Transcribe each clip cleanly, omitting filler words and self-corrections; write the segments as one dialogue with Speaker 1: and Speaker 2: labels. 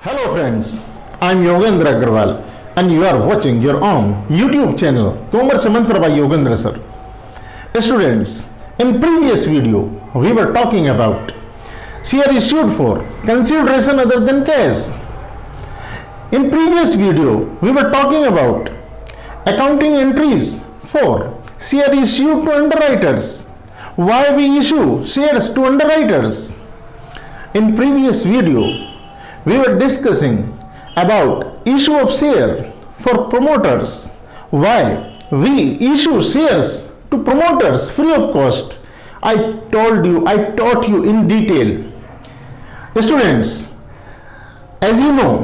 Speaker 1: Hello friends, I am Yogendra Agarwal and you are watching your own YouTube channel Commerce Mantra by Yogendra sir. Students, in previous video we were talking about share issued for consideration other than cash. In previous video we were talking about accounting entries for share issued to underwriters. Why we issue shares to underwriters? In previous video we were discussing about issue of share for promoters. Why we issue shares to promoters free of cost. I taught you in detail. Students, as you know,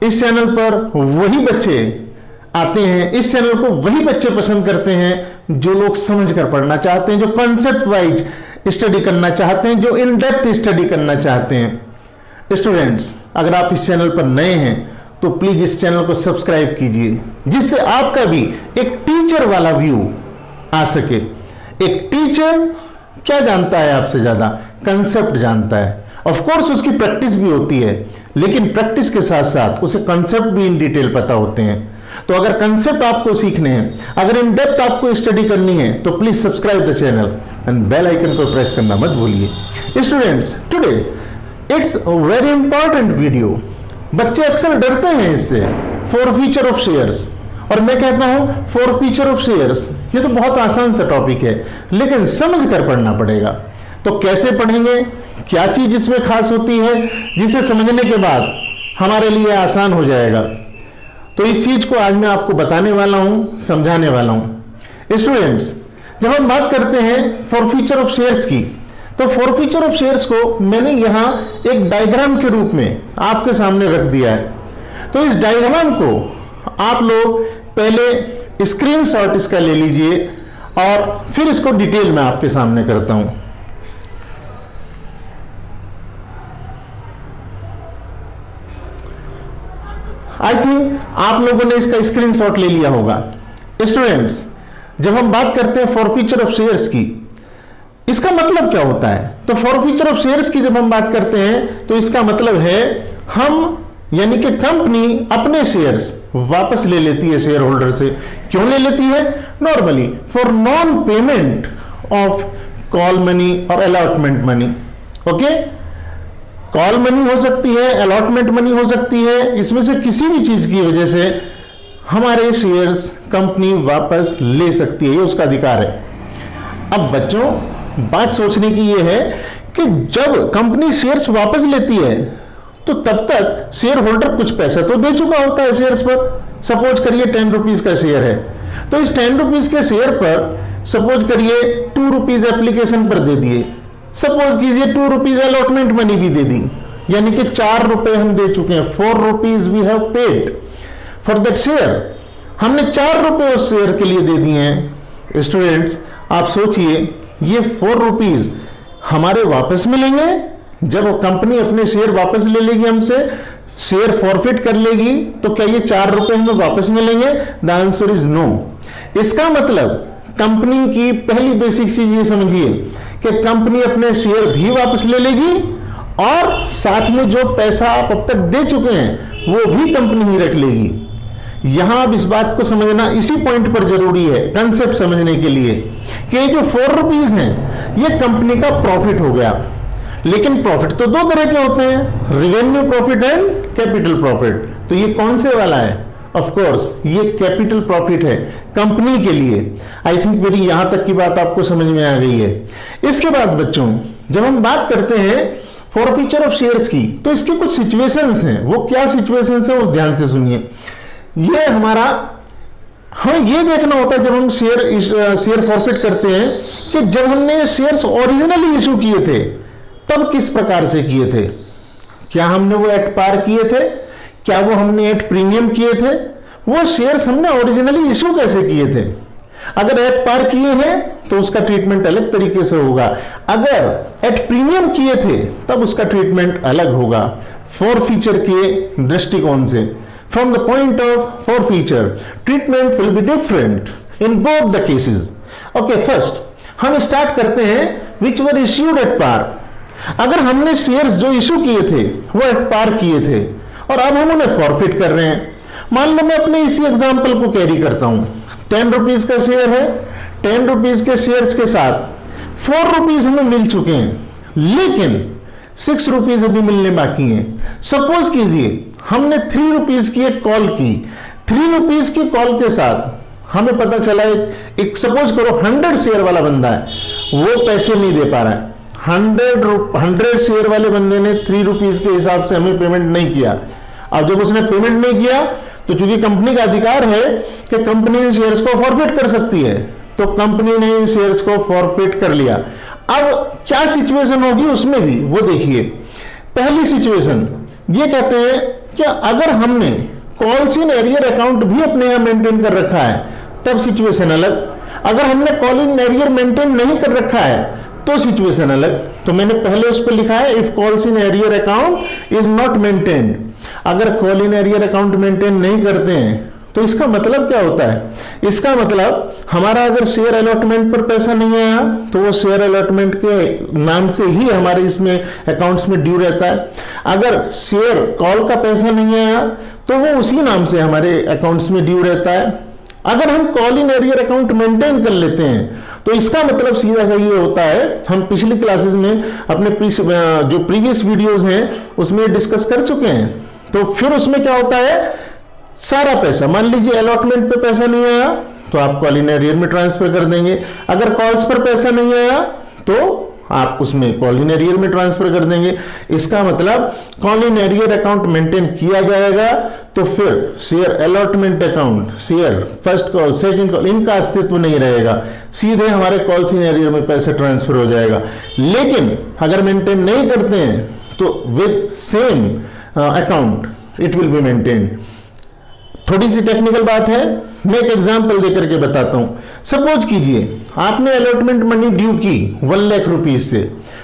Speaker 1: इस channel पर वही बच्चे आते हैं, इस channel को वही बच्चे पसंद करते हैं जो लोग समझ कर पढ़ना चाहते हैं, जो कॉन्सेप्ट वाइज स्टडी करना चाहते हैं, जो इन डेप्थ स्टडी करना चाहते हैं. स्टूडेंट्स, अगर आप इस चैनल पर नए हैं तो प्लीज इस चैनल को सब्सक्राइब कीजिए, जिससे आपका भी एक टीचर वाला व्यू आ सके. एक टीचर क्या जानता है आपसे ज्यादा? कंसेप्ट जानता है. ऑफ कोर्स उसकी प्रैक्टिस भी होती है, लेकिन प्रैक्टिस के साथ साथ उसे कंसेप्ट भी इन डिटेल पता होते हैं. तो अगर कंसेप्ट आपको सीखने हैं, अगर इन डेप्थ आपको स्टडी करनी है, तो please subscribe the channel and bell icon को प्रेस करना मत भूलिए. Students, today it's a very important video. बच्चे अक्सर डरते हैं इससे, फॉर फ्यूचर ऑफ शेयर्स, और मैं कहता हूं फॉर फ्यूचर ऑफ शेयर्स ये तो बहुत आसान सा टॉपिक है, लेकिन समझ कर पढ़ना पड़ेगा. तो कैसे पढ़ेंगे, क्या चीज इसमें खास होती है जिसे समझने के बाद हमारे लिए आसान हो जाएगा, तो इस चीज को आज मैं आपको बताने वाला हूं, समझाने वाला हूं. स्टूडेंट्स, जब हम बात करते हैं फॉर फ्यूचर ऑफ शेयर्स की, तो फॉर फ्यूचर ऑफ शेयर्स को मैंने यहां एक डायग्राम के रूप में आपके सामने रख दिया है. तो इस डायग्राम को आप लोग पहले स्क्रीनशॉट इसका ले लीजिए और फिर इसको डिटेल में आपके सामने करता हूं. आई थिंक आप लोगों ने इसका स्क्रीनशॉट ले लिया होगा. स्टूडेंट्स, जब हम बात करते हैं फॉर फ्यूचर ऑफ शेयर्स की, इसका मतलब क्या होता है? तो फॉर फ्यूचर ऑफ शेयर्स की जब हम बात करते हैं तो इसका मतलब है हम, यानी कि कंपनी अपने शेयर्स वापस ले लेती है शेयर होल्डर से. क्यों ले लेती है? Normally for non payment of call money और allotment money. Okay, call money हो सकती है, अलॉटमेंट मनी हो सकती है, इसमें से किसी भी चीज की वजह से हमारे शेयर्स कंपनी वापस ले सकती है, ये उसका अधिकार है. अब बच्चों, बात सोचने की ये है कि जब कंपनी शेयर्स वापस लेती है तो तब तक शेयर होल्डर कुछ पैसा तो दे चुका होता है शेयर्स पर. सपोज करिए 10 रुपीज का शेयर है, तो इस 10 रुपीज के शेयर पर सपोज करिए 2 रुपीज एप्लीकेशन पर दे दिए, सपोज कीजिए 2 रुपीज अलॉटमेंट मनी भी दे दी, यानी कि 4 रुपए हम दे चुके हैं. 4 rupees we have paid for that share. हमने 4 रुपए उस शेयर के लिए दे दिए हैं. स्टूडेंट्स, आप सोचिए, ये 4 रुपीज हमारे वापस मिलेंगे जब कंपनी अपने शेयर वापस ले लेगी हमसे, शेयर फॉरफिट कर लेगी, तो क्या ये 4 रुपए हमें वापस मिलेंगे? The answer is no. इसका मतलब कंपनी की पहली बेसिक चीज ये समझिए कि कंपनी अपने शेयर भी वापस ले लेगी और साथ में जो पैसा आप अब तक दे चुके हैं वो भी कंपनी ही रख लेगी. यहां अब इस बात को समझना इसी पॉइंट पर जरूरी है कंसेप्ट समझने के लिए कि जो 4 रुपीज हैं ये कंपनी का प्रॉफिट हो गया. लेकिन प्रॉफिट तो दो तरह के होते हैं, revenue profit and capital profit. तो ये कौन से वाला है? ऑफ कोर्स ये कैपिटल प्रॉफिट है कंपनी के लिए. आई थिंक मेरी यहां तक की बात आपको समझ में आ गई है. इसके बाद बच्चों, जब हम बात करते हैं फॉर फ्यूचर ऑफ शेयर्स की, तो इसके कुछ सिचुएशंस हैं. वो क्या सिचुएशंस है, उस ध्यान से सुनिए. ये हमारा, हमें ये देखना होता है जब हम शेयर फॉरफिट करते हैं कि जब हमने शेयर्स ओरिजिनली इशू किए थे तब किस प्रकार से किए थे. क्या हमने वो एट पार किए थे? क्या वो हमने एट प्रीमियम किए थे? वो शेयर्स हमने ओरिजिनली इशू कैसे किए थे? अगर एट पार किए हैं तो उसका ट्रीटमेंट अलग तरीके से होगा. अगर एट प्रीमियम किए थे तब उसका ट्रीटमेंट अलग होगा फॉर फ्यूचर के दृष्टिकोण से. From the point of forfeiture, treatment will be different in both the cases. Okay, first हम स्टार्ट करते हैं which were issued at par. अगर हमने शेयर्स जो इशू किए थे वो एट पार किए थे और अब हम उन्हें फॉरफिट कर रहे हैं। मान लो मैं अपने इसी एग्जाम्पल को कैरी करता हूं, 10 रुपीज का शेयर है, 10 रुपीज के शेयर्स के साथ 4 रुपीज हमें मिल चुके हैं, लेकिन 6 रुपीज अभी मिलने बाकी हैं। सपोज कीजिए हमने 3 रुपीज की एक कॉल की, 3 रुपीज की कॉल के साथ हमें पता चला एक सपोज करो 100 शेयर वाला बंदा है, वो पैसे नहीं दे पा रहा है। 100 शेयर वाले बंदे ने 3 रुपीज के हिसाब से हमें पेमेंट नहीं किया। अब जब उसने पेमेंट नहीं किया तो चूंकि कंपनी का अधिकार है कि कंपनी इन शेयर्स को फॉरफिट कर सकती है, तो कंपनी ने इन शेयर्स को फॉरफिट कर लिया। अब क्या सिचुएशन होगी उसमें भी वो देखिए। पहली सिचुएशन ये कहते हैं कि अगर हमने कॉल्स इन एरियर अकाउंट भी अपने यहां मेंटेन कर रखा है तब सिचुएशन अलग, अगर हमने कॉल इन एरियर मेंटेन नहीं कर रखा है तो सिचुएशन अलग। तो मैंने पहले उस पर लिखा है if calls in arrear account is not maintained. अगर call in arrear account maintain नहीं करते हैं तो इसका मतलब क्या होता है? इसका मतलब हमारा अगर शेयर अलॉटमेंट पर पैसा नहीं आया तो वो शेयर अलॉटमेंट के नाम से ही हमारे इसमें अकाउंट्स में ड्यू रहता है। अगर शेयर कॉल का पैसा नहीं आया तो वो उसी नाम से हमारे अकाउंट्स में ड्यू रहता है। अगर हम call in arrear account maintain कर लेते हैं तो इसका मतलब सीधा सा ये होता है, हम पिछली क्लासेस में अपने जो प्रीवियस वीडियोस हैं उसमें डिस्कस कर चुके हैं। तो फिर उसमें क्या होता है, सारा पैसा, मान लीजिए अलॉटमेंट पे पैसा नहीं आया तो आप कॉल इन एरियर में ट्रांसफर कर देंगे, अगर कॉल्स पर पैसा नहीं आया तो आप उसमें कॉल इन एरियर में ट्रांसफर कर देंगे। इसका मतलब call in arrear account maintain किया जाएगा तो फिर share allotment account, share first call second call, इनका अस्तित्व नहीं रहेगा, सीधे हमारे कॉल्स इन एरियर में पैसा ट्रांसफर हो जाएगा। लेकिन अगर मेंटेन नहीं करते हैं तो with same account it will be maintained. थोड़ी सी टेक्निकल बात है, मैं एक एग्जांपल देकर के बताता हूं। सपोज कीजिए आपने अलॉटमेंट मनी ड्यू की 1 लाख रुपीज से,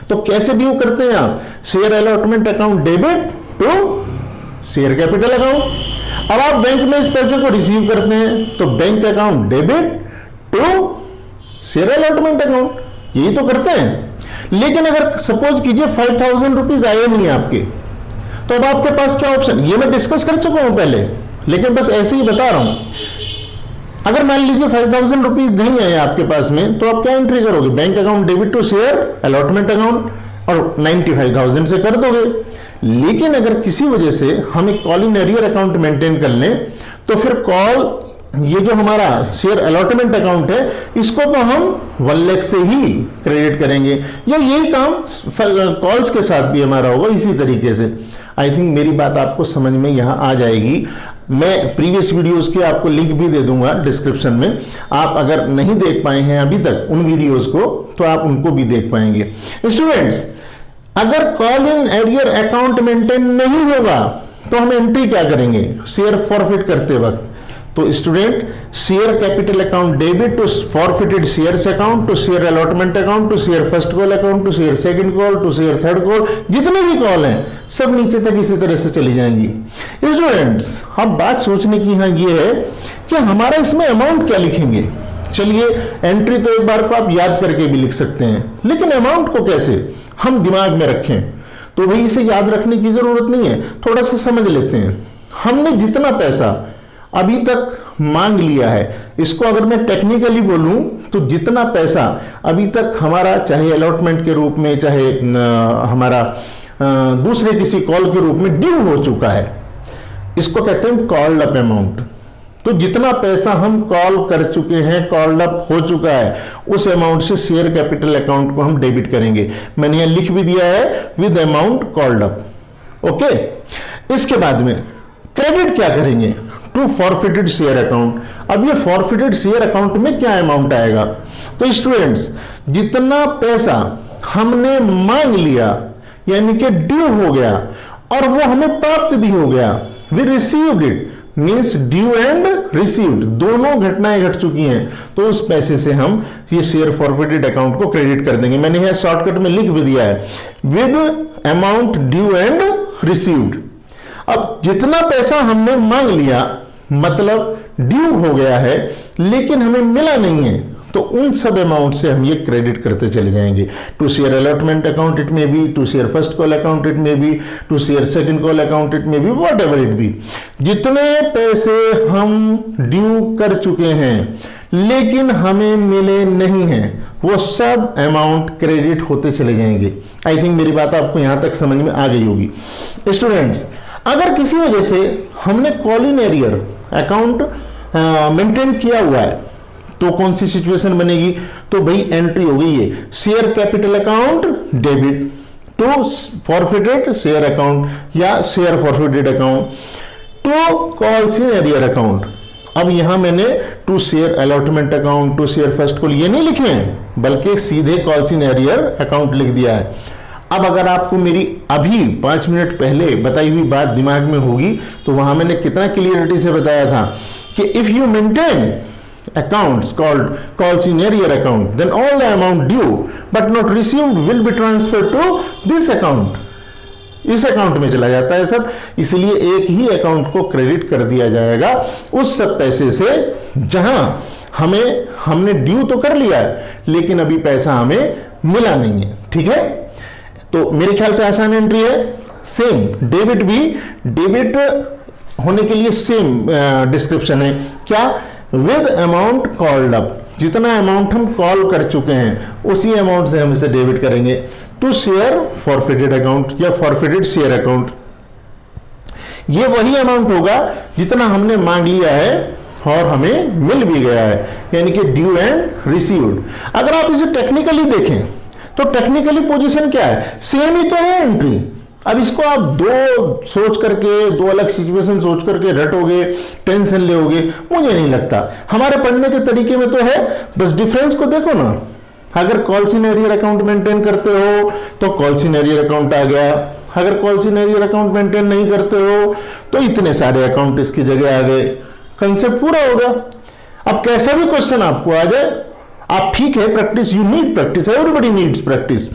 Speaker 1: तो कैसे ड्यू करते हैं आप? Share allotment account debit to share capital account. अब आप बैंक में इस पैसे को रिसीव करते हैं तो bank account debit to share allotment account, यही तो करते हैं। लेकिन अगर सपोज कीजिए 5,000 रुपीज आए नहीं आपके, तो अब आपके पास क्या ऑप्शन, ये मैं डिस्कस कर चुका हूं पहले, लेकिन बस ऐसे ही बता रहा हूं। अगर मान लीजिए 5,000 रुपीज नहीं आए आपके पास में, तो आप क्या एंट्री करोगे? Bank account debit to share allotment account और 95,000 से कर दोगे। लेकिन अगर किसी वजह से हम एक call in arrear account maintain कर लें तो फिर ये जो हमारा शेयर अलॉटमेंट अकाउंट है इसको तो हम 1 लाख से ही क्रेडिट करेंगे, या यही काम कॉल्स के साथ भी हमारा होगा इसी तरीके से। आई थिंक मेरी बात आपको समझ में यहां आ जाएगी। मैं प्रीवियस वीडियोस की आपको लिंक भी दे दूंगा डिस्क्रिप्शन में, आप अगर नहीं देख पाए हैं अभी तक उन वीडियोस को तो आप उनको भी देख पाएंगे। स्टूडेंट्स, अगर call in arrear account maintain नहीं होगा तो हम एंट्री क्या करेंगे शेयर फॉरफिट करते वक्त? तो student, share capital account debit to forfeited shares account to share allotment account to share first call account to share second call to share third call, जितने भी कॉल हैं सब नीचे तक इसी तरह से चली जाएंगी। स्टूडेंट्स, अब बात सोचने की यहां ये है कि हमारा इसमें अमाउंट क्या लिखेंगे। चलिए, एंट्री तो एक बार को आप याद करके भी लिख सकते हैं, लेकिन अमाउंट को कैसे हम दिमाग में रखें? तो भाई इसे याद रखने की जरूरत नहीं है, थोड़ा सा समझ लेते हैं। हमने जितना पैसा अभी तक मांग लिया है, इसको अगर मैं टेक्निकली बोलूं तो जितना पैसा अभी तक हमारा चाहे अलॉटमेंट के रूप में चाहे हमारा दूसरे किसी कॉल के रूप में ड्यू हो चुका है, इसको कहते हैं कॉल्ड अप अमाउंट। तो जितना पैसा हम कॉल कर चुके हैं, कॉल्ड अप हो चुका है, उस अमाउंट से शेयर कैपिटल अकाउंट को हम डेबिट करेंगे। मैंने यहां लिख भी दिया है with amount called up. Okay, इसके बाद में क्रेडिट क्या करेंगे? To forfeited share account. अब ये फॉरफिटेड शेयर अकाउंट में क्या अमाउंट आएगा? तो स्टूडेंट्स, जितना पैसा हमने मांग लिया यानी कि ड्यू हो गया और वो हमें प्राप्त भी हो गया, we received it, means due and received, दोनों घटनाएं घट चुकी हैं, तो उस पैसे से हम ये शेयर फॉरफिटेड अकाउंट को क्रेडिट कर देंगे। मैंने यह शॉर्टकट में लिख भी दिया है with amount due and received. अब जितना पैसा हमने मांग लिया मतलब ड्यू हो गया है लेकिन हमें मिला नहीं है, तो उन सब अमाउंट से हम ये क्रेडिट करते चले जाएंगे। To share allotment account it में be, to share first call account it में be, to share second call account it में be, whatever it be. जितने पैसे हम ड्यू कर चुके हैं लेकिन हमें मिले नहीं हैं, वो सब अमाउंट क्रेडिट होते चले जाएंगे। आई थिंक मेरी बात आपको यहां तक समझ में आ गई होगी। स्टूडेंट्स, अगर किसी वजह से हमने call in arrear account maintain किया हुआ है तो कौन सी सिचुएशन बनेगी? तो भाई एंट्री हो गई है share capital account debit to forfeited share account या share forfeited account to calls in arrear account. अब यहां मैंने to share allotment account, to share first call ये नहीं लिखे हैं, बल्कि सीधे कॉल्स इन एरियर अकाउंट लिख दिया है। अब अगर आपको मेरी अभी 5 मिनट पहले बताई हुई बात दिमाग में होगी तो वहां मैंने कितना क्लियरिटी से बताया था कि if you maintain accounts called calls in arrear account, then all the amount due but not received will be transferred to this account. इस अकाउंट में चला जाता है सब, इसलिए एक ही अकाउंट को क्रेडिट कर दिया जाएगा उस सब पैसे से जहां हमने ड्यू तो कर लिया है लेकिन अभी पैसा हमें मिला नहीं है। ठीक है, तो मेरे ख्याल से आसान एंट्री है। सेम डेबिट भी, डेबिट होने के लिए सेम डिस्क्रिप्शन है, क्या? विद अमाउंट कॉल्ड अप, जितना अमाउंट हम कॉल कर चुके हैं उसी अमाउंट से हम इसे डेबिट करेंगे टू शेयर फॉरफिटेड अकाउंट या फॉरफिटेड शेयर अकाउंट। ये वही अमाउंट होगा जितना हमने मांग लिया है और हमें मिल भी गया है, यानी कि ड्यू एंड रिसीव्ड। अगर आप इसे टेक्निकली देखें तो टेक्निकली पोजीशन क्या है? सेम ही तो है एंट्री। अब इसको आप दो सोच करके, दो अलग सिचुएशन सोच करके रटोगे, टेंशन लेोगे, मुझे नहीं लगता। हमारे पढ़ने के तरीके में तो है, बस डिफरेंस को देखो ना। अगर calls in arrear account maintain करते हो तो कॉल्स इन एरियर अकाउंट आ गया, अगर calls in arrear account maintain नहीं करते हो तो इतने सारे अकाउंट इसकी जगह आ गए, कंसेप्ट पूरा होगा। अब कैसा भी क्वेश्चन आपको आ जाए, आप ठीक है, practice, you need practice, everybody needs practice,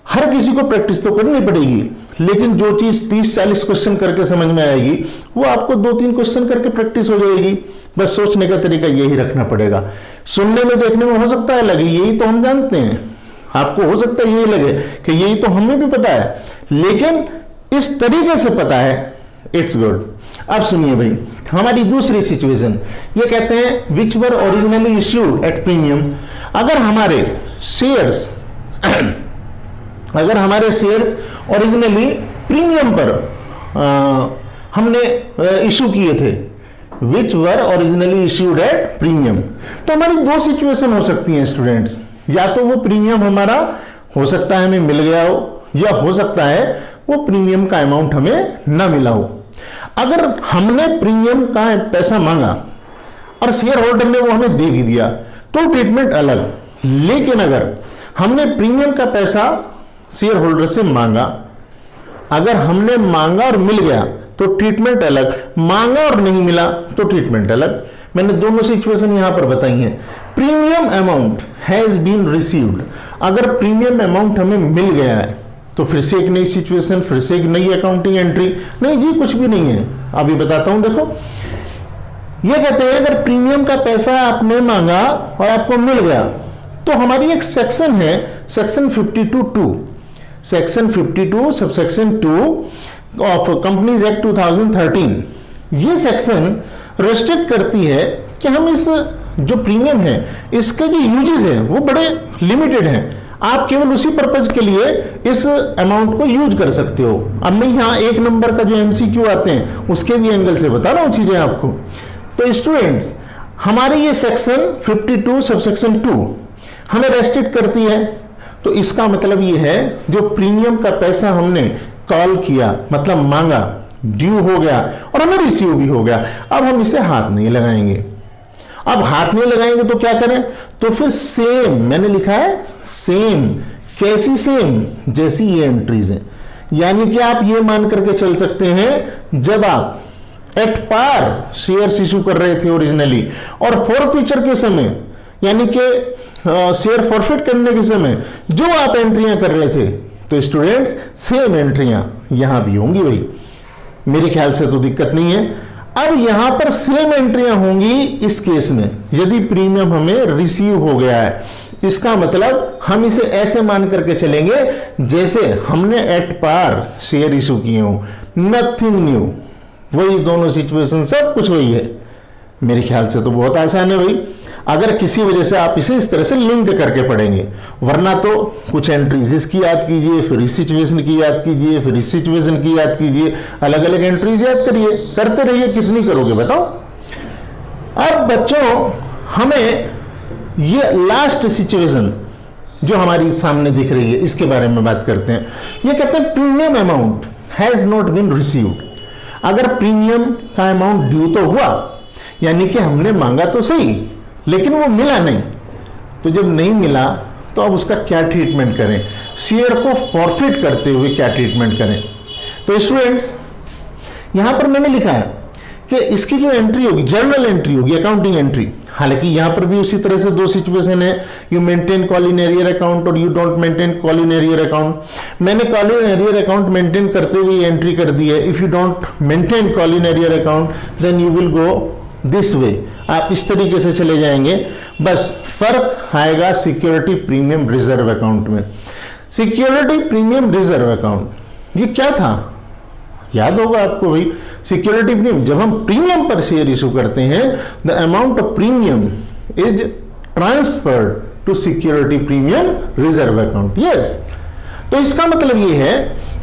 Speaker 1: हर किसी को प्रैक्टिस तो करनी पड़ेगी, लेकिन जो चीज 30-40 क्वेश्चन करके समझ में आएगी वो आपको 2-3 क्वेश्चन करके प्रैक्टिस हो जाएगी। बस सोचने का तरीका यही रखना पड़ेगा। सुनने में, देखने में हो सकता है लगे यही तो हम जानते हैं, आपको हो सकता है यही लगे कि यही तो हमें भी पता है, लेकिन इस तरीके से पता है, इट्स गुड। अब सुनिए भाई, हमारी दूसरी सिचुएशन, ये कहते हैं विच वर ओरिजिनली इश्यूड एट प्रीमियम। अगर हमारे शेयर्स ओरिजिनली प्रीमियम पर हमने इश्यू किए थे, विच वर ओरिजिनली इश्यूड एट प्रीमियम, तो हमारी दो सिचुएशन हो सकती हैं स्टूडेंट्स। या तो वो प्रीमियम हमारा हो सकता है हमें मिल गया हो, या हो सकता है वो प्रीमियम का अमाउंट हमें ना मिला हो। अगर हमने प्रीमियम का पैसा मांगा और शेयर होल्डर ने वो हमें दे भी दिया तो ट्रीटमेंट अलग, लेकिन अगर हमने प्रीमियम का पैसा शेयर होल्डर से मांगा, अगर हमने मांगा और मिल गया तो ट्रीटमेंट अलग, मांगा और नहीं मिला तो ट्रीटमेंट अलग। मैंने दोनों सिचुएशन यहां पर बताई हैं। Premium amount has been received, अगर प्रीमियम अमाउंट हमें मिल गया है तो फिर से एक नई सिचुएशन, फिर से एक नई अकाउंटिंग एंट्री। नहीं जी, कुछ भी नहीं है, अभी बताता हूं। देखो, ये कहते हैं अगर प्रीमियम का पैसा आपने मांगा और आपको मिल गया तो हमारी एक सेक्शन है, section 52(2), section 52 subsection 2 of companies act 2013। ये सेक्शन रेस्ट्रिक्ट करती है कि हम इस जो प्रीमियम है इसके जो यूजेस है वो बड़े लिमिटेड हैं, आप केवल उसी पर्पज के लिए इस अमाउंट को यूज कर सकते हो। अब मैं यहाँ 1 नंबर का जो एमसीक्यू आते हैं उसके भी एंगल से बता रहा हूँ चीजें आपको। तो स्टूडेंट्स, हमारे ये सेक्शन 52 सबसेक्शन 2 हमें रेस्ट्रिक्ट करती है। तो इसका मतलब ये है जो प्रीमियम का पैसा हमने कॉल किया, मतलब मांगा, ड्यू हो गया और हमें रिसीव भी हो गया, अब हम इसे हाथ नहीं लगाएंगे। अब हाथ नहीं लगाएंगे तो क्या करें? तो फिर सेम, मैंने लिखा है सेम, कैसी सेम? जैसी ये एंट्रीज हैं। यानी कि आप ये मान करके चल सकते हैं जब आप एट पार शेयर्स इशू कर रहे थे ओरिजिनली और फॉरफीचर के समय, यानी कि शेयर फॉरफिट करने के समय जो आप एंट्रियां कर रहे थे, तो स्टूडेंट्स सेम एंट्रियां यहां भी होंगी भाई। मेरे ख्याल से तो दिक्कत नहीं है। अब यहां पर सेम एंट्रियां होंगी इस केस में, यदि प्रीमियम हमें रिसीव हो गया है। इसका मतलब हम इसे ऐसे मान करके चलेंगे जैसे हमने एट पार शेयर इशू किए हो, नथिंग न्यू, वही दोनों सिचुएशन, सब कुछ वही है। मेरे ख्याल से तो बहुत आसान है भाई, अगर किसी वजह से आप इसे इस तरह से लिंक करके पढ़ेंगे, वरना तो कुछ एंट्रीज इसकी याद कीजिए, फिर इस सिचुएशन की याद कीजिए, फिर इस सिचुएशन की याद कीजिए, अलग अलग एंट्रीज याद करिए, करते रहिए, कितनी करोगे बताओ। अब बच्चों हमें ये लास्ट सिचुएशन जो हमारी सामने दिख रही है इसके बारे में बात करते हैं। ये कहते हैं premium amount has not been received. अगर प्रीमियम का अमाउंट ड्यू तो हुआ, यानी कि हमने मांगा तो सही लेकिन वो मिला नहीं, तो जब नहीं मिला तो अब उसका क्या ट्रीटमेंट करें, शेयर को फॉरफिट करते हुए क्या ट्रीटमेंट करें। तो स्टूडेंट्स यहां पर मैंने लिखा है कि इसकी जो एंट्री होगी, जर्नल एंट्री होगी, अकाउंटिंग एंट्री। हालांकि यहां पर भी उसी तरह से दो सिचुएशन है, you maintain call in arrear account और you don't maintain call in arrear account. मैंने call in arrear account maintain करते हुए एंट्री कर दी है, if you don't maintain call in arrear account then you will go this way, आप इस तरीके से चले जाएंगे। बस फर्क आएगा सिक्योरिटी प्रीमियम रिजर्व अकाउंट में। सिक्योरिटी प्रीमियम रिजर्व अकाउंट ये क्या था, याद होगा आपको भाई। सिक्योरिटी प्रीमियम, जब हम प्रीमियम पर शेयर इशू करते हैं, the amount of premium is transferred to security premium reserve account. Yes, तो इसका मतलब ये है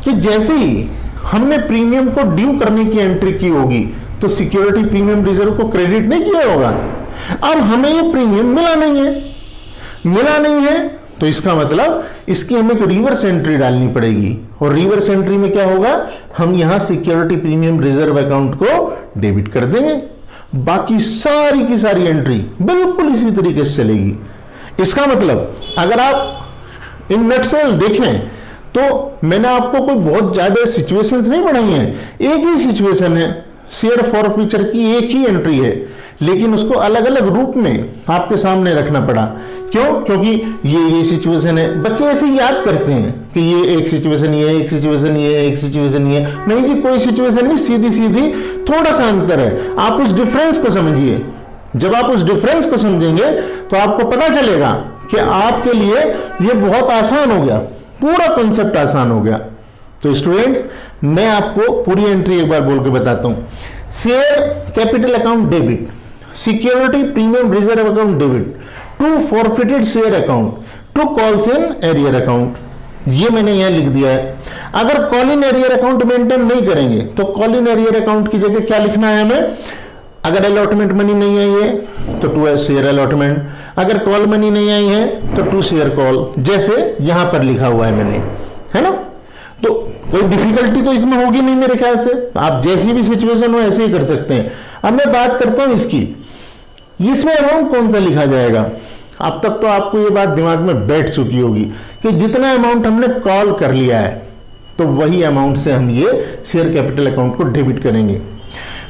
Speaker 1: कि जैसे ही हमने प्रीमियम को ड्यू करने की एंट्री की होगी तो सिक्योरिटी प्रीमियम रिजर्व को क्रेडिट नहीं किया होगा। अब हमें ये प्रीमियम मिला नहीं है तो इसका मतलब इसकी हमें एक रिवर्स एंट्री डालनी पड़ेगी, और रिवर्स एंट्री में क्या होगा, हम यहां सिक्योरिटी प्रीमियम रिजर्व अकाउंट को डेबिट कर देंगे, बाकी सारी की सारी एंट्री बिल्कुल इसी तरीके से चलेगी। इसका मतलब अगर आप इन नटसेल देखें तो मैंने आपको कोई बहुत ज्यादा सिचुएशंस नहीं पढ़ाई हैं, एक ही सिचुएशन है, शेयर फॉरफीचर की एक ही एंट्री है, लेकिन उसको अलग अलग रूप में आपके सामने रखना पड़ा। क्यों? क्योंकि ये सिचुएशन है। बच्चे ऐसे ही याद करते हैं कि ये एक सिचुएशन, ये एक सिचुएशन, ये एक सिचुएशन, ये नहीं जी, कोई सिचुएशन नहीं, सीधी सीधी थोड़ा सा अंतर है। आप उस डिफरेंस को समझिए, जब आप उस डिफरेंस को समझेंगे तो आपको पता चलेगा कि आपके लिए ये बहुत आसान हो गया, पूरा कॉन्सेप्ट आसान हो गया। तो स्टूडेंट्स मैं आपको पूरी एंट्री एक बार बोल के बताता हूं। Share capital account debit, security premium reserve account debit, to forfeited share account, to calls in arrear account, ये मैंने यहां लिख दिया है। अगर call in arrear account maintain नहीं करेंगे तो कॉल इन एरियर अकाउंट की जगह क्या लिखना है हमें, अगर अलॉटमेंट मनी नहीं आई है तो टू शेयर अलॉटमेंट, अगर कॉल मनी नहीं आई है तो टू शेयर कॉल, जैसे यहां पर लिखा हुआ है मैंने, है ना। तो कोई डिफिकल्टी तो इसमें होगी नहीं मेरे ख्याल से, आप जैसी भी सिचुएशन हो ऐसे ही कर सकते हैं। अब मैं बात करता हूं इसकी, इसमें अमाउंट कौन सा लिखा जाएगा। अब तक तो आपको ये बात दिमाग में बैठ चुकी होगी कि जितना अमाउंट हमने कॉल कर लिया है तो वही अमाउंट से हम ये शेयर कैपिटल अकाउंट को डेबिट करेंगे।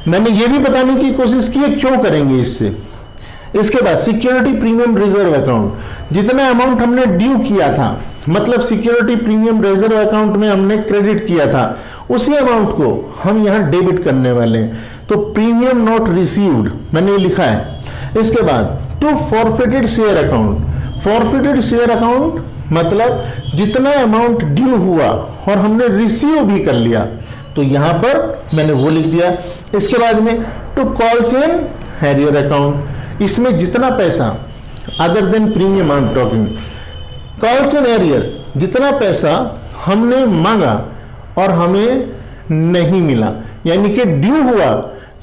Speaker 1: मैंने ये भी बताने की कोशिश की है क्यों करेंगे इससे। इसके बाद सिक्योरिटी प्रीमियम रिजर्व अकाउंट, जितना अमाउंट हमने ड्यू किया था, मतलब सिक्योरिटी प्रीमियम रिजर्व अकाउंट में हमने क्रेडिट किया था, उसी अमाउंट को हम यहां डेबिट करने वाले हैं। तो प्रीमियम नॉट रिसीव्ड मैंने लिखा है। इसके बाद to forfeited share account, forfeited share account मतलब जितना अमाउंट ड्यू हुआ और हमने रिसीव भी कर लिया, तो यहां पर मैंने वो लिख दिया। इसके बाद में to calls in arrear account, इसमें जितना पैसा other than premium I am talking, calls in arrear, जितना पैसा हमने मांगा और हमें नहीं मिला, यानी कि ड्यू हुआ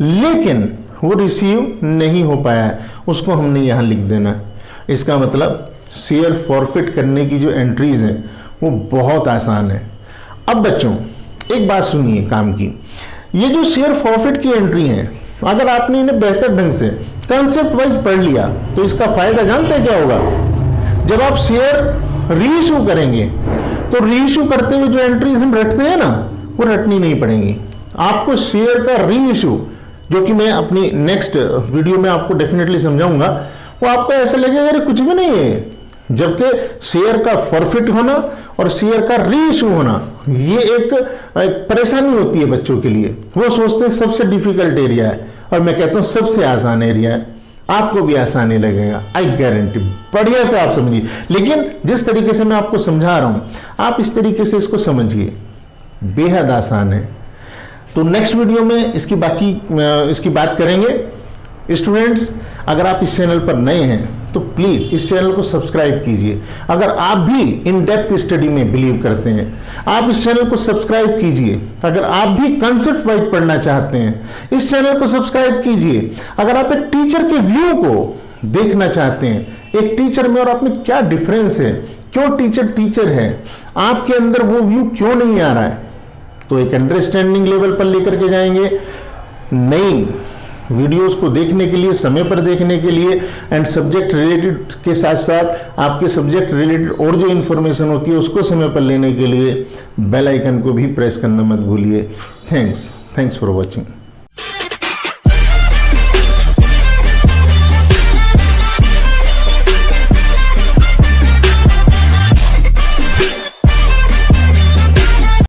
Speaker 1: लेकिन वो रिसीव नहीं हो पाया है, उसको हमने यहां लिख देना। इसका मतलब शेयर फॉरफिट करने की जो एंट्रीज हैं वो बहुत आसान है। अब बच्चों एक बात सुनिए काम की, ये जो शेयर फॉरफिट की एंट्री है, अगर आपने इन्हें बेहतर ढंग से कंसेप्ट वाइज पढ़ लिया तो इसका फायदा जानते हैं क्या होगा। जब आप शेयर रीइश्यू करेंगे तो रीइश्यू करते हुए जो एंट्रीज हम रटते हैं ना, वो रटनी नहीं पड़ेंगी। आपको शेयर का रीइश्यू, जो कि मैं अपनी नेक्स्ट वीडियो में आपको डेफिनेटली समझाऊंगा, वो आपको ऐसा लगेगा कि कुछ भी नहीं है, जबकि शेयर का फॉरफिट होना और शेयर का रीइश्यू होना ये एक परेशानी होती है बच्चों के लिए। वो सोचते हैं सबसे डिफिकल्ट एरिया है, और मैं कहता हूं सबसे आसान एरिया है, आपको भी आसानी लगेगा, आई गारंटी। बढ़िया से आप समझिए, लेकिन जिस तरीके से मैं आपको समझा रहा हूं आप इस तरीके से इसको समझिए, बेहद आसान है। तो नेक्स्ट वीडियो में इसकी बात करेंगे। स्टूडेंट्स, अगर आप इस चैनल पर नए हैं तो प्लीज इस चैनल को सब्सक्राइब कीजिए। अगर आप भी इन डेप्थ स्टडी में बिलीव करते हैं, आप इस चैनल को सब्सक्राइब कीजिए। अगर आप भी कंसेप्ट वाइज पढ़ना चाहते हैं, इस चैनल को सब्सक्राइब कीजिए। अगर आप एक टीचर के व्यू को देखना चाहते हैं, एक टीचर में और आप में क्या डिफरेंस है, क्यों टीचर टीचर है, आपके अंदर वो व्यू क्यों नहीं आ रहा है, तो एक अंडरस्टैंडिंग लेवल पर लेकर के जाएंगे। नई वीडियोस को देखने के लिए, समय पर देखने के लिए एंड सब्जेक्ट रिलेटेड के साथ साथ आपके सब्जेक्ट रिलेटेड और जो इन्फॉर्मेशन होती है उसको समय पर लेने के लिए बेल आइकन को भी प्रेस करना मत भूलिए। Thanks for watching.